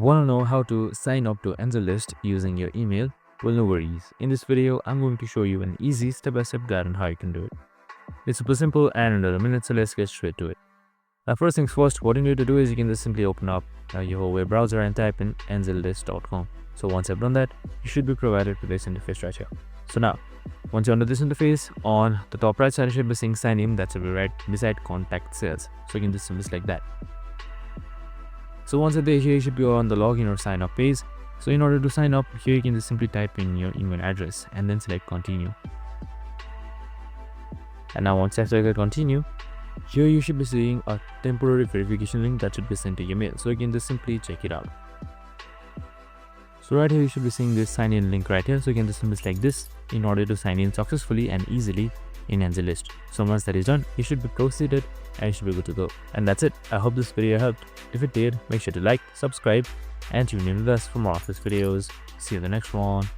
Want to know how to sign up to AngelList using your email? Well, no worries. In this video, I'm going to show you an easy step-by-step guide on how you can do it. It's super simple and under a minute, so let's get straight to it. First things first, what you need to do is you can just simply open up your web browser and type in angellist.com. So once I've done that, you should be provided with this interface right here. So now, once you're under this interface, on the top right side, you should be seeing sign in. That's right beside contact sales. So you can just simply select that. So once you're there, here you should be on the login or sign up page. So in order to sign up, here you can just simply type in your email address and then select continue. And now once after you continue, here you should be seeing a temporary verification link that should be sent to your mail. So you can just simply check it out. So right here you should be seeing this sign in link right here. So you can just simply select this in order to sign in successfully and easily in AngelList. So once that is done, you should be proceeded and you should be good to go. And that's it. I hope this video helped. If it did, make sure to like, subscribe, and tune in with us for more of these videos. See you in the next one.